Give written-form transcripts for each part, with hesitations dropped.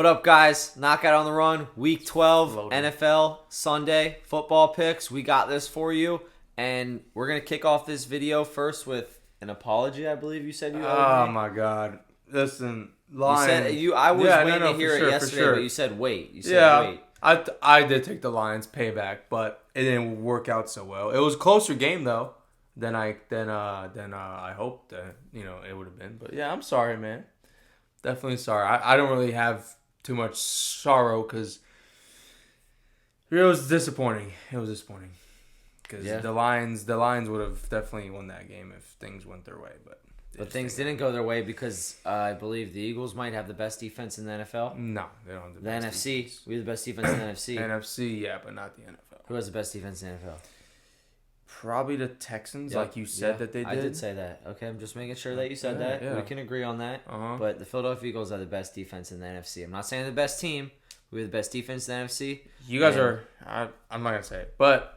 up, guys? Knockout on the Run, Week 12, Loaded. NFL, Sunday, football picks. We got this for you, and we're going to kick off this video first with an apology, I believe you said you owed Oh me. my God! Listen, You Lions. said, I was Yeah, waiting no, to for hear sure, it for yesterday, sure. but you said wait. You said wait. I did take the Lions payback, but it didn't work out so well. It was a closer game though than I hoped that it would have been. But yeah, I'm sorry, man. Definitely sorry. I don't really have too much sorrow because it was disappointing. Because the Lions would have definitely won that game if things went their way, but Things didn't go their way because I believe the Eagles might have the best defense in the NFL. No, they don't have the The best NFC. defense. We have the best defense in the NFC. NFC, yeah, but not the NFL. Who has the best defense in the NFL? Probably the Texans, Yep. like you said that they did. I did say that. Okay, I'm just making sure that you said that. Yeah. We can agree on that. Uh-huh. But the Philadelphia Eagles are the best defense in the NFC. I'm not saying the best team. We have the best defense in the NFC. You guys And are. I'm not gonna say it, but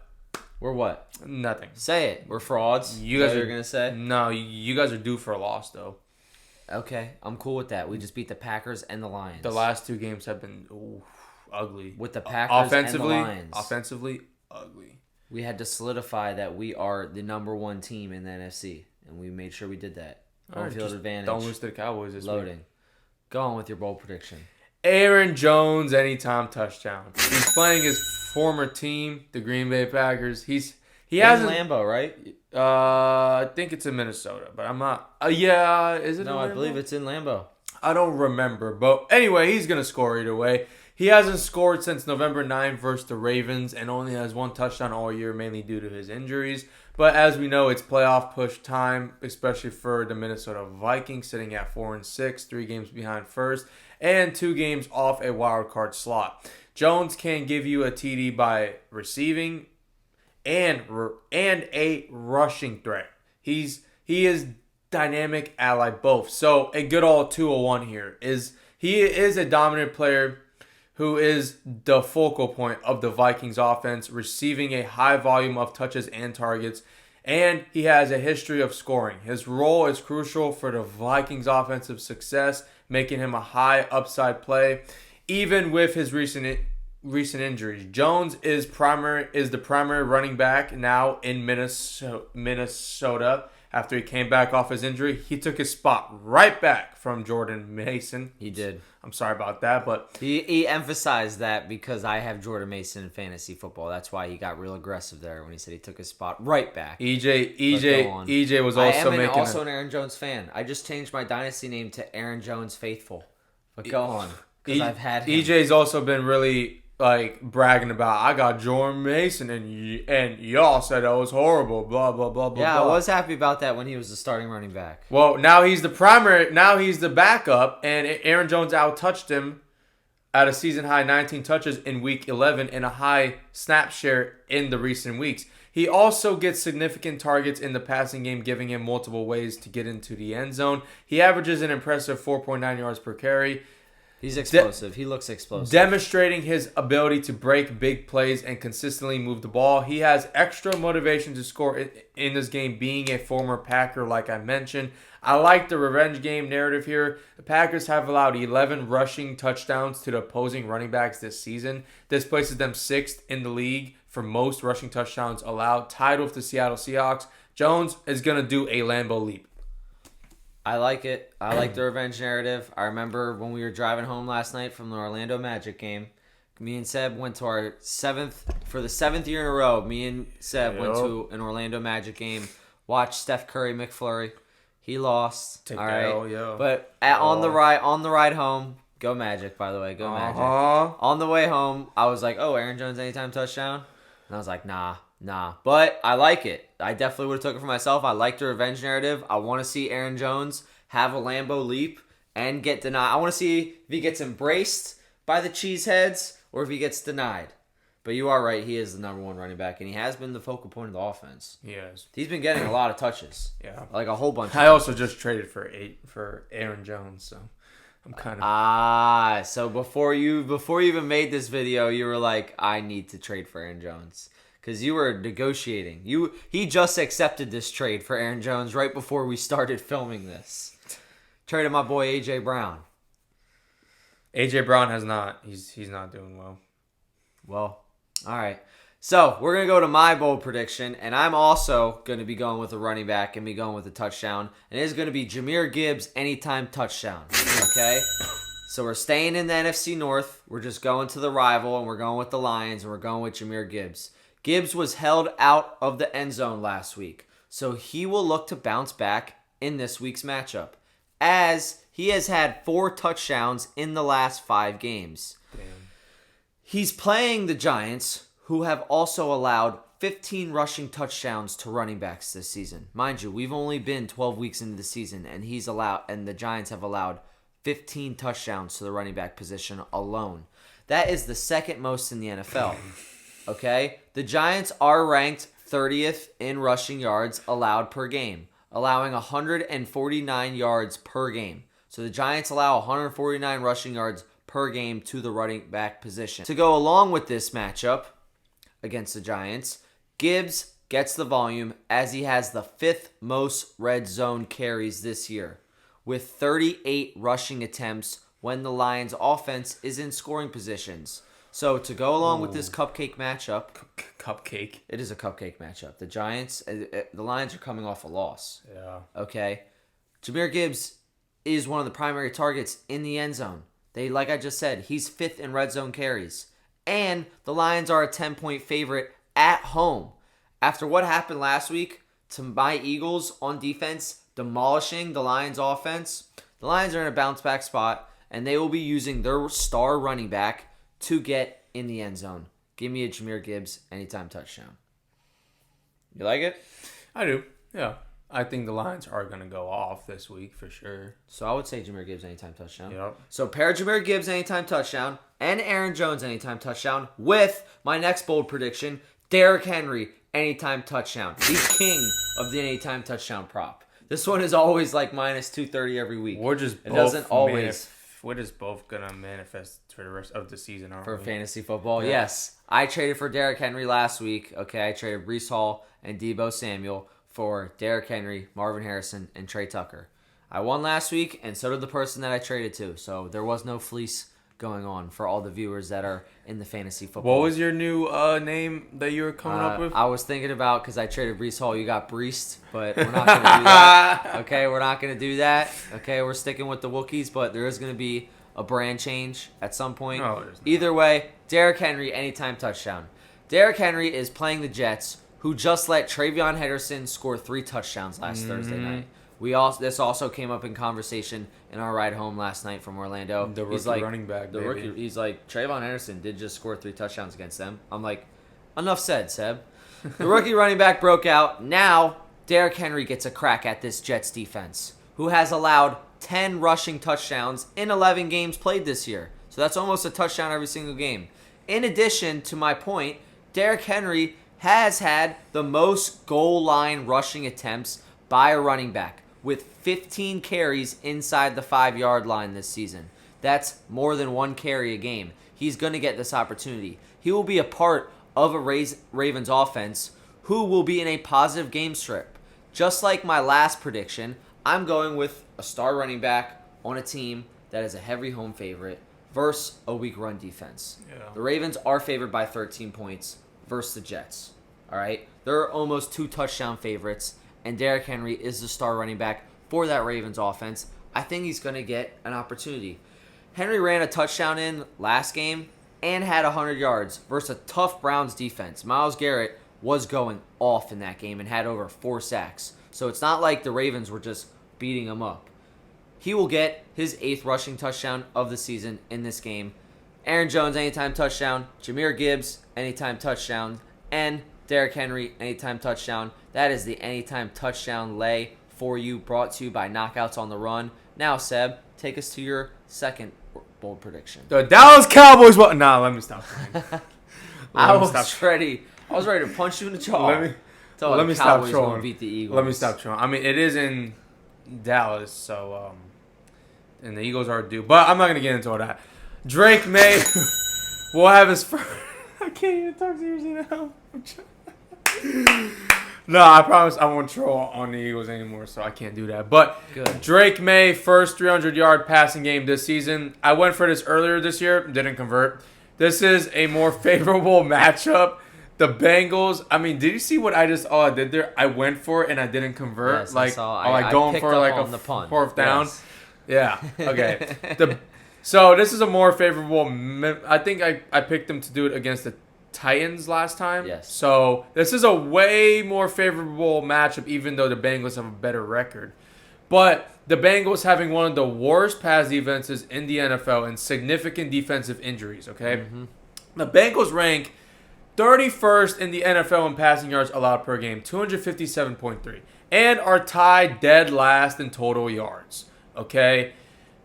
We're what? nothing. Say it. We're frauds. You guys are are going to say? No, you guys are due for a loss though. Okay, I'm cool with that. We just beat the Packers and the Lions. The last two games have been ugly. With the Packers offensively, and the Lions. offensively ugly. We had to solidify that we are the number one team in the NFC, and we made sure we did that. Home Alright, field just advantage. Don't lose to the Cowboys this Loading. week. Go on with your bold prediction. Aaron Jones anytime touchdown. He's playing his former team, the Green Bay Packers. He In hasn't. Lambeau, right? I think it's in Minnesota, but I'm not. Yeah, is it? No, in I believe Lambeau? it's in Lambeau. I don't remember, but anyway, he's gonna score either way. He hasn't scored since November 9th versus the Ravens and only has one touchdown all year, mainly due to his injuries. But as we know, it's playoff push time, especially for the Minnesota Vikings, sitting at 4-6, 3 games behind first, and 2 games off a wild card slot. Jones can give you a TD by receiving and a rushing threat. He is dynamic ally both. So a good old 201 here is he is a dominant player who is the focal point of the Vikings offense, receiving a high volume of touches and targets, and he has a history of scoring. His role is crucial for the Vikings offensive success, making him a high upside play even with his recent injuries. Jones is the primary running back now in Minnesota. After he came back off his injury, he took his spot right back from Jordan Mason. He did. I'm sorry about that, but He emphasized that because I have Jordan Mason in fantasy football. That's why he got real aggressive there when he said he took his spot right back. Go on. EJ was I also am making also an Aaron Jones fan. I just changed my dynasty name to Aaron Jones Faithful. But go on, because I've had him. EJ's also been really bragging about I got Jordan Mason and y'all said that was horrible. Blah blah blah blah. Yeah, blah. I was happy about that when he was the starting running back. Well, now he's the primary. Now he's the backup, and Aaron Jones out-touched him at a season-high 19 touches in Week 11 and a high snap share in the recent weeks. He also gets significant targets in the passing game, giving him multiple ways to get into the end zone. He averages an impressive 4.9 yards per carry. He's explosive. He looks explosive. Demonstrating his ability to break big plays and consistently move the ball. He has extra motivation to score in this game, being a former Packer, like I mentioned. I like the revenge game narrative here. The Packers have allowed 11 rushing touchdowns to the opposing running backs this season. This places them 6th in the league for most rushing touchdowns allowed, tied with the Seattle Seahawks. Jones is going to do a Lambeau leap. I like it. I like the revenge narrative. I remember when we were driving home last night from the Orlando Magic game. Me and Seb went to our for the 7th year in a row. Me and Seb went to an Orlando Magic game. Watched Steph Curry McFlurry. He lost. Take all that right. L, yo. But on the ride home, go Magic. By the way, go Magic. On the way home, I was like, "Oh, Aaron Jones anytime touchdown," and I was like, "Nah." But I like it. I definitely would have took it for myself. I like the revenge narrative. I want to see Aaron Jones have a Lambeau leap and get denied. I want to see if he gets embraced by the Cheeseheads or if he gets denied. But you are right. He is the number one running back, and he has been the focal point of the offense. Yes. He's been getting a lot of touches. Yeah. Like a whole bunch of I also just traded for Aaron Jones, so I'm kind of so before you even made this video, you were like, I need to trade for Aaron Jones. Because you were negotiating. He just accepted this trade for Aaron Jones right before we started filming this. Traded my boy A.J. Brown. AJ Brown has not. He's not doing well. Well, all right. So we're going to go to my bold prediction, and I'm also going to be going with a running back and be going with a touchdown. And it is going to be Jahmyr Gibbs anytime touchdown. Okay? So we're staying in the NFC North. We're just going to the rival, and we're going with the Lions, and we're going with Jahmyr Gibbs. Gibbs was held out of the end zone last week, so he will look to bounce back in this week's matchup, as he has had 4 touchdowns in the last 5 games. Damn. He's playing the Giants, who have also allowed 15 rushing touchdowns to running backs this season. Mind you, we've only been 12 weeks into the season, and the Giants have allowed 15 touchdowns to the running back position alone. That is the second most in the NFL. Okay? The Giants are ranked 30th in rushing yards allowed per game, allowing 149 yards per game. So the Giants allow 149 rushing yards per game to the running back position. To go along with this matchup against the Giants, Gibbs gets the volume as he has the 5th most red zone carries this year, with 38 rushing attempts when the Lions' offense is in scoring positions. So to go along with this cupcake matchup, Cupcake. it is a cupcake matchup. The Giants, the Lions are coming off a loss. Yeah. Okay, Jahmyr Gibbs is one of the primary targets in the end zone. Like I just said, he's 5th in red zone carries. And the Lions are a 10-point favorite at home. After what happened last week to my Eagles on defense, demolishing the Lions offense, the Lions are in a bounce back spot, and they will be using their star running back to get in the end zone. Give me a Jahmyr Gibbs anytime touchdown. You like it? I do. Yeah. I think the Lions are going to go off this week for sure. So I would say Jahmyr Gibbs anytime touchdown. Yep. So pair Jahmyr Gibbs anytime touchdown and Aaron Jones anytime touchdown with my next bold prediction, Derrick Henry anytime touchdown. The king of the anytime touchdown prop. This one is always like minus 230 every week. We're just it doesn't always. We're just both going to manifest for the rest of the season, aren't for we? fantasy football. Yeah. Yes. I traded for Derrick Henry last week. Okay, I traded Breece Hall and Deebo Samuel for Derrick Henry, Marvin Harrison, and Trey Tucker. I won last week, and so did the person that I traded to. So there was no fleece going on for all the viewers that are in the fantasy football. What was your new name that you were coming up with? I was thinking about, because I traded Breece Hall, you got Breest, but we're not going to do that. Okay, we're not going to do that. Okay, we're sticking with the Wookiees, but there is going to be a brand change at some point. No, there's not. Either way, Derrick Henry, anytime touchdown. Derrick Henry is playing the Jets, who just let Travion Henderson score 3 touchdowns last Thursday night. This also came up in conversation in our ride home last night from Orlando. The rookie running back, baby. He's like, Travion Henderson did just score 3 touchdowns against them. I'm like, enough said, Seb. The rookie running back broke out. Now, Derrick Henry gets a crack at this Jets defense, who has allowed 10 rushing touchdowns in 11 games played this year. So that's almost a touchdown every single game. In addition to my point, Derrick Henry has had the most goal line rushing attempts by a running back, with 15 carries inside the 5-yard line this season. That's more than 1 carry a game. He's going to get this opportunity. He will be a part of a Ravens offense who will be in a positive game script. Just like my last prediction, I'm going with a star running back on a team that is a heavy home favorite versus a weak run defense. Yeah. The Ravens are favored by 13 points versus the Jets. All right? They're almost 2 touchdown favorites, and Derrick Henry is the star running back for that Ravens offense. I think he's going to get an opportunity. Henry ran a touchdown in last game and had 100 yards versus a tough Browns defense. Myles Garrett was going off in that game and had over 4 sacks. So it's not like the Ravens were just beating him up. He will get his 8th rushing touchdown of the season in this game. Aaron Jones, anytime touchdown. Jahmyr Gibbs, anytime touchdown. And Derrick Henry, anytime touchdown. That is the anytime touchdown lay for you, brought to you by Knockouts on the Run. Now, Seb, take us to your second bold prediction. The Dallas Cowboys. Let me stop. I was ready to punch you in the jaw. Let me stop trolling. Beat the Eagles. Let me stop trolling. I mean, it is in Dallas, so and the Eagles are due. But I'm not gonna get into all that. Drake May will have his first. I can't even talk seriously now. No, I promise I won't troll on the Eagles anymore, so I can't do that. But Good. Drake May, first 300-yard passing game this season. I went for this earlier this year, didn't convert. This is a more favorable matchup. The Bengals. I mean, did you see what I did there? I went for it and I didn't convert. Yes, like, I saw. I going for like a the punt. fourth down. Yes. Yeah. Okay. So this is a more favorable. I think I picked them to do it against the Titans last time. Yes. So this is a way more favorable matchup, even though the Bengals have a better record. But the Bengals having one of the worst pass defenses in the NFL and significant defensive injuries. Okay. Mm-hmm. The Bengals rank 31st in the NFL in passing yards allowed per game, 257.3, and are tied dead last in total yards. Okay.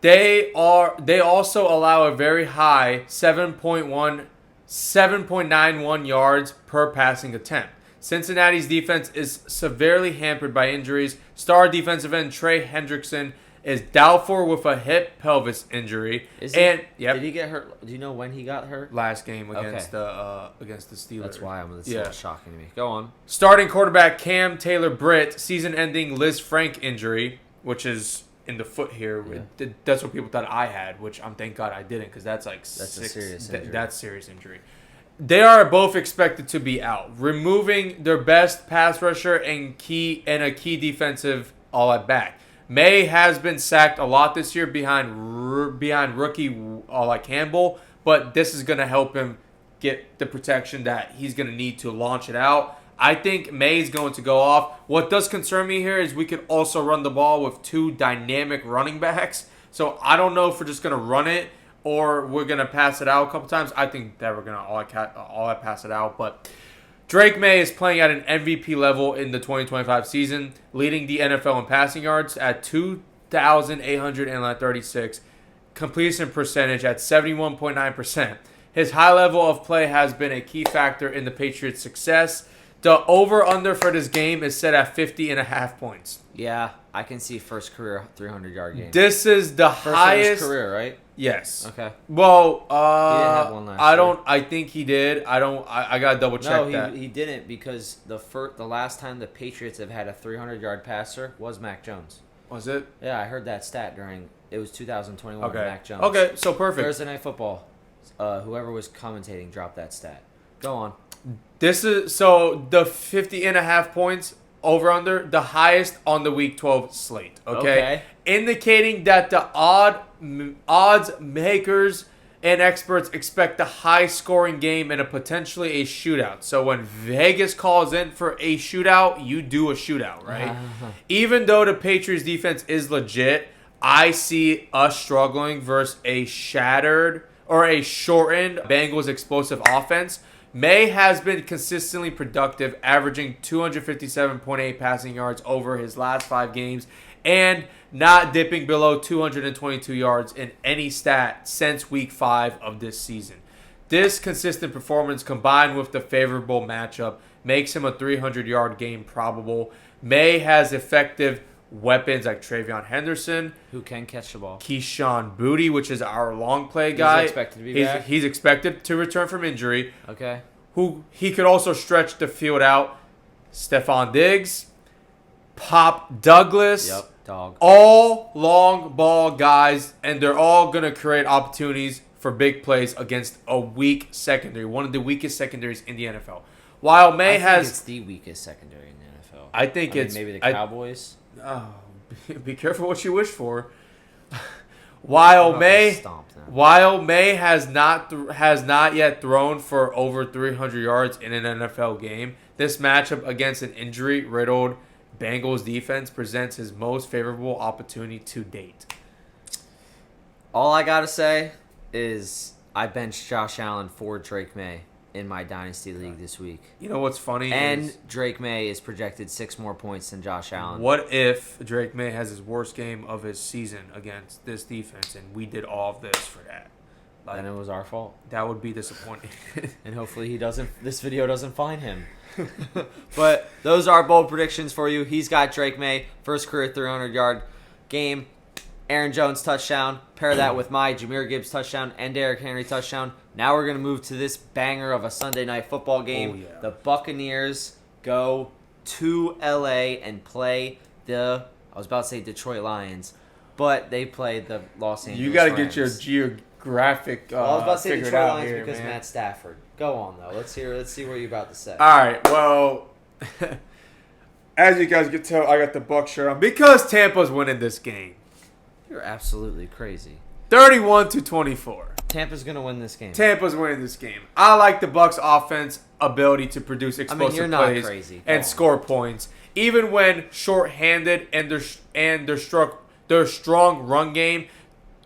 They also allow a very high 7.91 yards per passing attempt. Cincinnati's defense is severely hampered by injuries. Star defensive end Trey Hendrickson is doubtful with a hip pelvis injury. Did he get hurt? Do you know when he got hurt? Last game against the Steelers. That's why it's a little shocking to me. Go on. Starting quarterback Cam Taylor-Britt, season-ending Liz Frank injury, which is in the foot here. Yeah. That's what people thought I had, which thank God I didn't, because that's a serious injury. That's serious injury. They are both expected to be out, removing their best pass rusher and a key defensive all at back. May has been sacked a lot this year behind rookie Campbell, but this is going to help him get the protection that he's going to need to launch it out. I think May is going to go off. What does concern me here is we could also run the ball with two dynamic running backs. So I don't know if we're just going to run it or we're going to pass it out a couple times. I think that we're going to all pass it out. But Drake May is playing at an MVP level in the 2025 season, leading the NFL in passing yards at 2,836, completion percentage at 71.9%. His high level of play has been a key factor in the Patriots' success. The over-under for this game is set at 50.5 points. Yeah, I can see first career 300-yard game. This is the highest career, right? Yes. Okay. Well, he didn't have one last year. I think he did. I gotta double check that. No, he didn't, because the last time the Patriots have had a 300-yard passer was Mac Jones. Was it? Yeah, I heard that stat it was 2021. Okay. Mac Jones. Okay, so perfect. Thursday Night Football. Whoever was commentating dropped that stat. Go on. This is so the 50.5 points over under the highest on the Week 12 slate. Okay. Indicating that the odds makers and experts expect a high-scoring game and potentially a shootout. So when Vegas calls in for a shootout, you do a shootout, right? Even though the Patriots defense is legit, I see us struggling versus a shortened Bengals explosive offense. May has been consistently productive, averaging 257.8 passing yards over his last 5 games and not dipping below 222 yards in any stat since week 5 of this season. This consistent performance combined with the favorable matchup makes him a 300-yard game probable. May has effective weapons like Travion Henderson, who can catch the ball. Keyshawn Boutte, which is our long play guy. He's expected to be back. He's expected to return from injury. Okay. Who he could also stretch the field out. Stephon Diggs, Pop Douglas. Yep, dog. All long ball guys, and they're all going to create opportunities for big plays against a weak secondary, one of the weakest secondaries in the NFL. While May has... it's the weakest secondary in the NFL. I think maybe the Cowboys. Oh, be careful what you wish for. While May has not yet thrown for over 300 yards in an NFL game, this matchup against an injury-riddled Bengals defense presents his most favorable opportunity to date. All I gotta say is I benched Josh Allen for Drake May in my Dynasty League this week. You know what's funny? And Drake May is projected 6 more points than Josh Allen. What if Drake May has his worst game of his season against this defense, and we did all of this for that? Then it was our fault. That would be disappointing. And hopefully this video doesn't find him. But those are bold predictions for you. He's got Drake May, first career 300-yard game. Aaron Jones touchdown. Pair that with my Jahmyr Gibbs touchdown and Derrick Henry touchdown. Now we're going to move to this banger of a Sunday night football game. Oh, yeah. The Buccaneers go to LA and play I was about to say Detroit Lions, but they played the Los Angeles You got to Rams. get your geographic I was about to say figured Detroit out Lions here, because man. Matt Stafford. Go on though. Let's see what you're about to say. All right. Well, as you guys can tell, I got the Bucs shirt on because Tampa's winning this game. You're absolutely crazy. 31-24. Tampa's gonna win this game. Tampa's winning this game. I like the Bucs' offense ability to produce explosive you're not plays crazy. Go and on. score points, even when short-handed and their strong run game.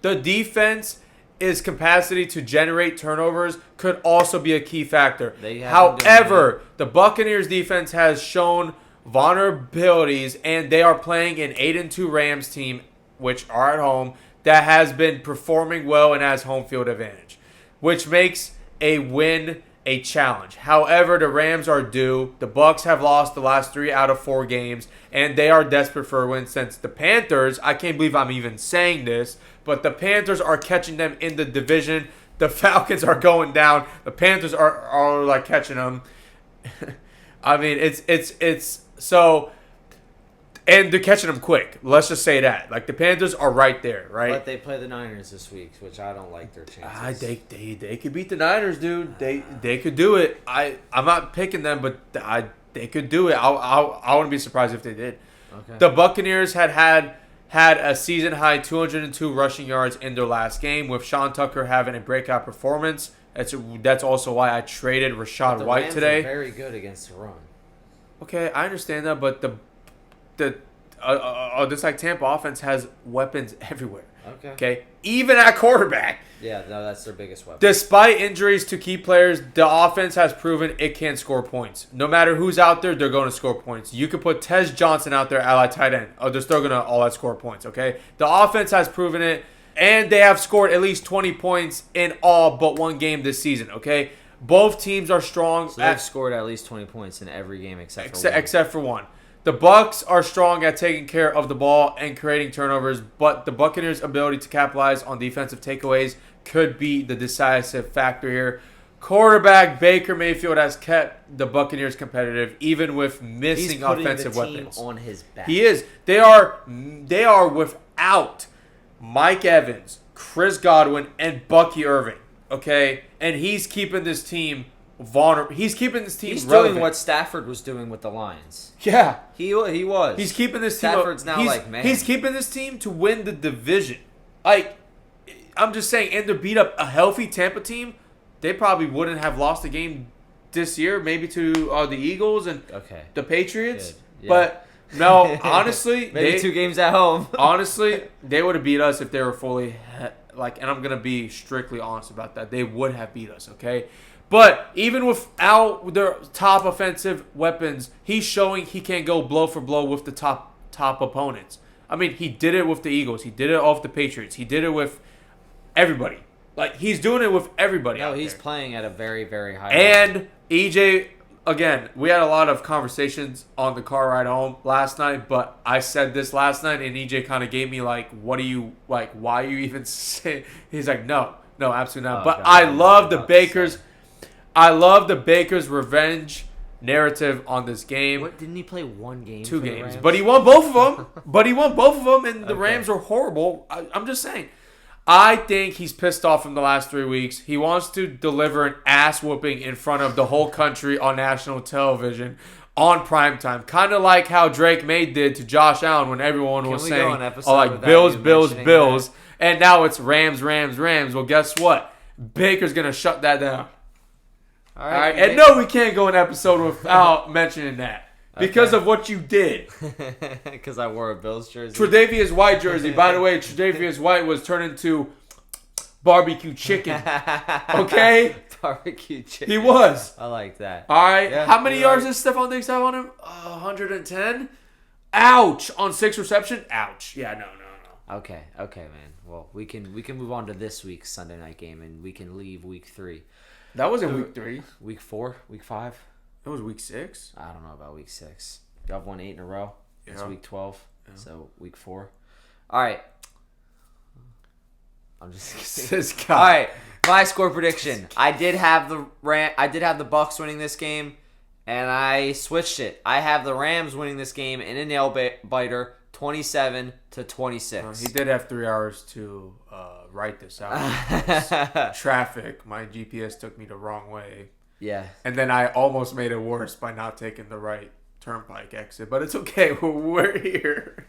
The defense is capacity to generate turnovers could also be a key factor. However, the Buccaneers defense has shown vulnerabilities, and they are playing an 8-2 Rams team, which are at home, that has been performing well and has home field advantage, which makes a win a challenge. However, the Rams are due. The Bucs have lost the last 3 out of 4 games, and they are desperate for a win since the Panthers, I can't believe I'm even saying this, but the Panthers are catching them in the division. The Falcons are going down. The Panthers are like catching them. I mean, it's so, and they're catching them quick. Let's just say that. Like, the Panthers are right there, right? But they play the Niners this week, which I don't like their chances. They could beat the Niners, dude. They could do it. I'm not picking them, but they could do it. I wouldn't be surprised if they did. Okay. The Buccaneers had a season high 202 rushing yards in their last game, with Sean Tucker having a breakout performance. That's also why I traded Rachaad White Rams today. Are very good against the run. Okay, I understand that, but this like Tampa offense has weapons everywhere. Okay, even at quarterback. Yeah, no, that's their biggest weapon. Despite injuries to key players, the offense has proven it can score points. No matter who's out there, they're going to score points. You could put Tez Johnson out there at tight end. They're still going to all that score points, okay? The offense has proven it, and they have scored at least 20 points in all but one game this season, okay? Both teams are strong. So they've scored at least 20 points in every game except for one. The Bucs are strong at taking care of the ball and creating turnovers, but the Buccaneers' ability to capitalize on defensive takeaways could be the decisive factor here. Quarterback Baker Mayfield has kept the Buccaneers competitive, even with missing offensive weapons. On his back. He is. They are without Mike Evans, Chris Godwin, and Bucky Irving. Okay, and he's keeping this team vulnerable. He's keeping this team. He's relevant. doing what Stafford was doing with the Lions. Yeah, he was. He's keeping this team. Stafford's now man. He's keeping this team to win the division. Like, I'm just saying, and to beat up a healthy Tampa team, they probably wouldn't have lost the game this year. Maybe to the Eagles and the Patriots. Yeah. But no, honestly, maybe 2 games at home. Honestly, they would have beat us if they were fully and I'm gonna be strictly honest about that. They would have beat us, okay? But even without their top offensive weapons, he's showing he can go blow for blow with the top opponents. I mean, he did it with the Eagles. He did it off the Patriots. He did it with everybody. Like, he's doing it with everybody. No, he's playing at a very, very high level. level. And EJ, again, we had a lot of conversations on the car ride home last night, but I said this last night, and EJ kind of gave me, like, what do you, like, why are you even saying? He's like, no, absolutely not. But God, I love the Baker's revenge narrative on this game. What, didn't he play one game? 2 games, but he won both of them. And the Rams were horrible. I'm just saying. I think he's pissed off from the last 3 weeks. He wants to deliver an ass whooping in front of the whole country on national television on primetime. Kind of like how Drake May did to Josh Allen when everyone was saying, Bills. And now it's Rams. Well, guess what? Baker's going to shut that down. All right. And no, we can't go an episode without mentioning that. Because of what you did. Because I wore a Bills jersey. Tre'Davious White jersey. By the way, Tre'Davious White was turned into barbecue chicken. Okay? Barbecue chicken. He was. I like that. All right. Yeah, how many yards does Stephon Diggs have on him? 110. Ouch. On 6 reception? Ouch. Yeah, no. Okay, man. Well, we can move on to this week's Sunday night game, and we can leave week 3. That wasn't week 3. Week 4? Week 5? It was week 6. I don't know about week 6. Y'all won 8 in a row. Yeah. It's week 12. Yeah. So week 4. All right. I'm just kidding. All right. My score prediction. I did have the Bucs winning this game. and I switched it. I have the Rams winning this game in a nail-biter, 27-26. He did have 3 hours to write this out. Traffic. My GPS took me the wrong way. Yeah. And then I almost made it worse by not taking the right turnpike exit. But it's okay. We're here.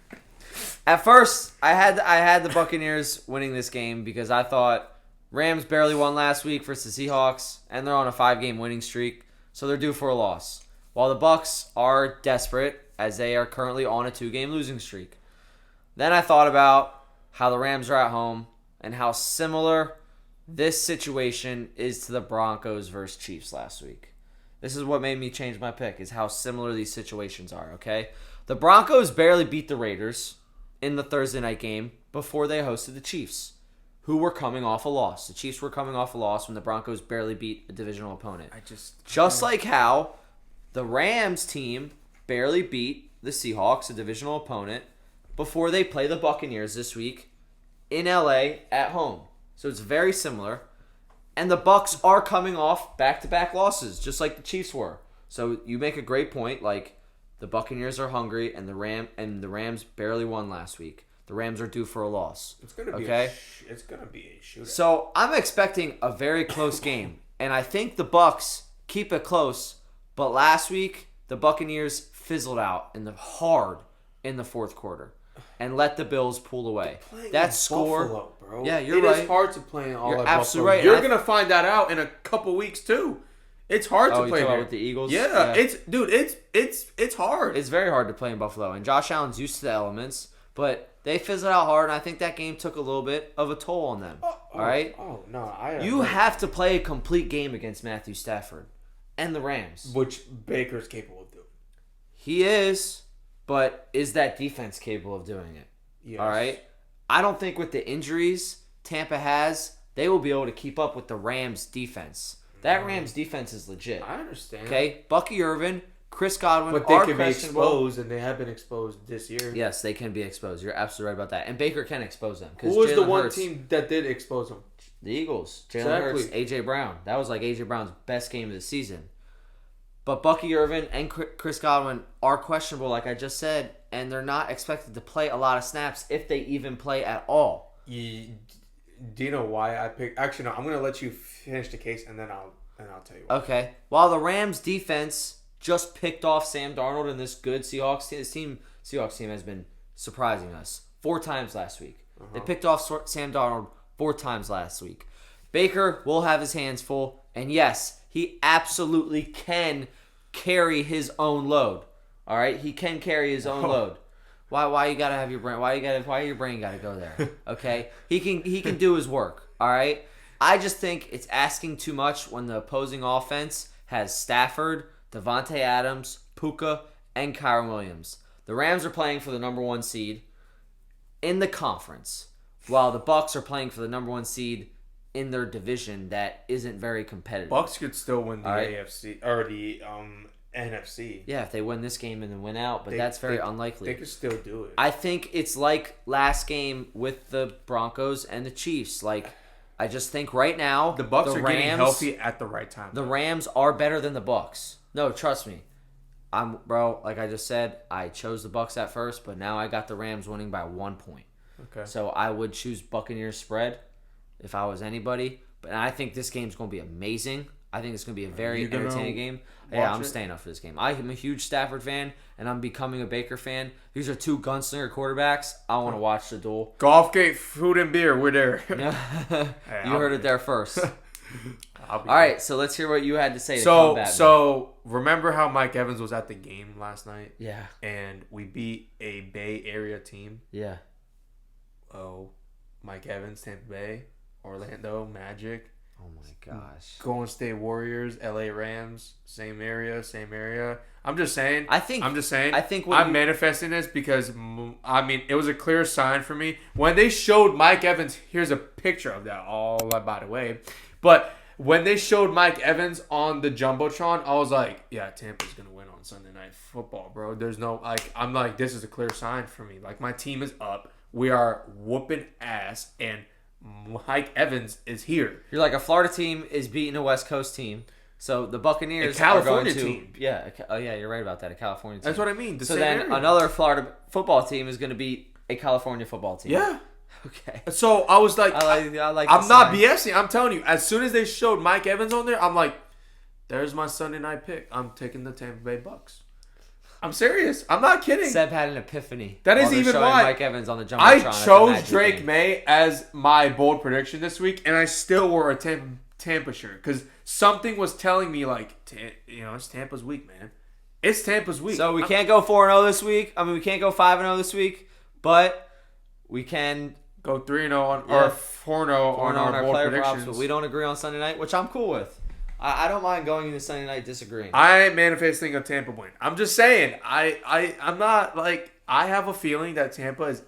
At first, I had the Buccaneers winning this game because I thought Rams barely won last week versus the Seahawks, and they're on a 5-game winning streak, so they're due for a loss. While the Bucs are desperate, as they are currently on a 2-game losing streak. Then I thought about how the Rams are at home and how similar this situation is to the Broncos versus Chiefs last week. This is what made me change my pick, is how similar these situations are, okay? The Broncos barely beat the Raiders in the Thursday night game before they hosted the Chiefs, who were coming off a loss. The Chiefs were coming off a loss when the Broncos barely beat a divisional opponent. Just like how the Rams team barely beat the Seahawks, a divisional opponent, before they play the Buccaneers this week in LA at home. So it's very similar. And the Bucs are coming off back-to-back losses, just like the Chiefs were. So you make a great point, like the Buccaneers are hungry and the Rams barely won last week. The Rams are due for a loss. It's gonna be it's gonna be a shootout. So I'm expecting a very close game, and I think the Bucs keep it close. But last week the Buccaneers fizzled out in the fourth quarter and let the Bills pull away. That score, Buffalo, bro. Yeah, you're right. It is hard to play all you're at absolutely Buffalo. right. You're gonna find that out in a couple weeks too. It's hard to play you there. with the Eagles. Yeah, it's hard. It's very hard to play in Buffalo, and Josh Allen's used to the elements, but they fizzled out hard, and I think that game took a little bit of a toll on them. All right? Oh, no. You have to play a complete game against Matthew Stafford and the Rams. Which Baker's capable of doing. He is, but is that defense capable of doing it? Yes. All right? I don't think with the injuries Tampa has, they will be able to keep up with the Rams' defense. That Rams' defense is legit. I understand. Okay? Bucky Irvin, Chris Godwin but they are can be questionable. exposed, and they have been exposed this year. Yes, they can be exposed. You're absolutely right about that. And Baker can expose them. Who was the one team that did expose them? The Eagles. Jalen Hurts, A.J. Brown. That was like A.J. Brown's best game of the season. But Bucky Irvin and Chris Godwin are questionable, like I just said, and they're not expected to play a lot of snaps if they even play at all. Do you know why I picked? Actually, no. I'm going to let you finish the case, and then I'll tell you why. Okay. While the Rams defense just picked off Sam Darnold in this good Seahawks team. Seahawks team has been surprising us 4 times last week. They picked off Sam Darnold 4 times last week. Baker will have his hands full, and yes, he absolutely can carry his own load. All right, he can carry his own load. Why you gotta have your brain? Why your brain gotta go there? Okay, he can do his work. All right, I just think it's asking too much when the opposing offense has Stafford, Devontae Adams, Puka, and Kyron Williams. The Rams are playing for the number 1 seed in the conference, while the Bucs are playing for the number 1 seed in their division that isn't very competitive. Bucs could still win the AFC or the NFC. Yeah, if they win this game and then win out, but that's very unlikely. They could still do it. I think it's like last game with the Broncos and the Chiefs. Like, I just think right now the Bucs are getting healthy at the right time. The Rams are better than the Bucs. No, trust me. Like I just said, I chose the Bucs at first, but now I got the Rams winning by 1 point. Okay. So I would choose Buccaneers spread if I was anybody. But I think this game's going to be amazing. I think it's going to be a very entertaining game. Yeah, I'm staying up for this game. I'm a huge Stafford fan, and I'm becoming a Baker fan. These are 2 gunslinger quarterbacks. I want to watch the duel. Golfgate Food and Beer, we're there. You heard it there first. All right, so let's hear what you had to say. So remember how Mike Evans was at the game last night? Yeah. And we beat a Bay Area team. Yeah. Oh, Mike Evans, Tampa Bay, Orlando Magic. Oh my gosh. Golden State Warriors, LA Rams, same area. I'm just saying. I think I'm manifesting this because it was a clear sign for me when they showed Mike Evans. Here's a picture of that. All by the way, but when they showed Mike Evans on the jumbotron, I was like, yeah, Tampa's gonna win on Sunday Night Football, bro. There's no I'm like, this is a clear sign for me. Like, my team is up. We are whooping ass, and Mike Evans is here. You're like, a Florida team is beating a West Coast team. So the Buccaneers A California are going to team. Yeah, oh yeah, you're right about that. A California team. That's what I mean. So then another Florida football team is going to beat a California football team. Yeah. Okay. So I was like, I like. I'm not BSing. I'm telling you, as soon as they showed Mike Evans on there, I'm like, there's my Sunday night pick. I'm taking the Tampa Bay Bucks. I'm serious. I'm not kidding. Seb had an epiphany. That is even why Mike Evans on the jumbotron. I chose Drake May as my bold prediction this week, and I still wore a Tampa shirt because something was telling me like, it's Tampa's week, man. It's Tampa's week. So we can't go 4-0 this week. I mean, we can't go 5-0 this week, but we can go 3-0 on or 4-0 on our bold player predictions. props. But we don't agree on Sunday night, which I'm cool with. I don't mind going into Sunday night disagreeing. I ain't manifesting a Tampa win. I'm just saying. I'm not like I have a feeling that Tampa is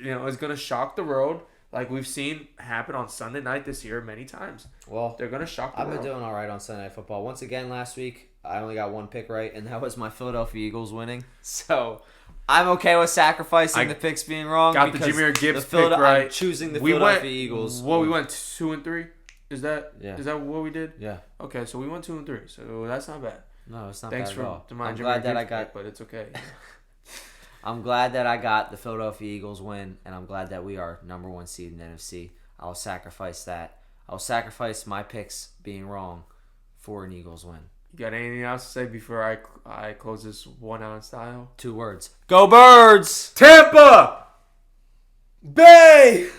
going to shock the world like we've seen happen on Sunday night this year many times. Well, they're going to shock the world. I've been doing all right on Sunday Night Football. Once again, last week I only got one pick right, and that was my Philadelphia Eagles winning. So I'm okay with sacrificing the picks being wrong. Got the Jahmyr Gibbs pick right. I'm choosing the Philadelphia Eagles. Well, we went 2-3. Is that what we did? Yeah. Okay, so we went 2-3. So that's not bad. No, it's not Thanks bad at all. I'm glad that I got, but it's okay. I'm glad that I got the Philadelphia Eagles win, and I'm glad that we are number 1 seed in the NFC. I'll sacrifice that. I'll sacrifice my picks being wrong for an Eagles win. You got anything else to say before I close this 1 hour style? 2 words. Go Birds! Tampa Bay!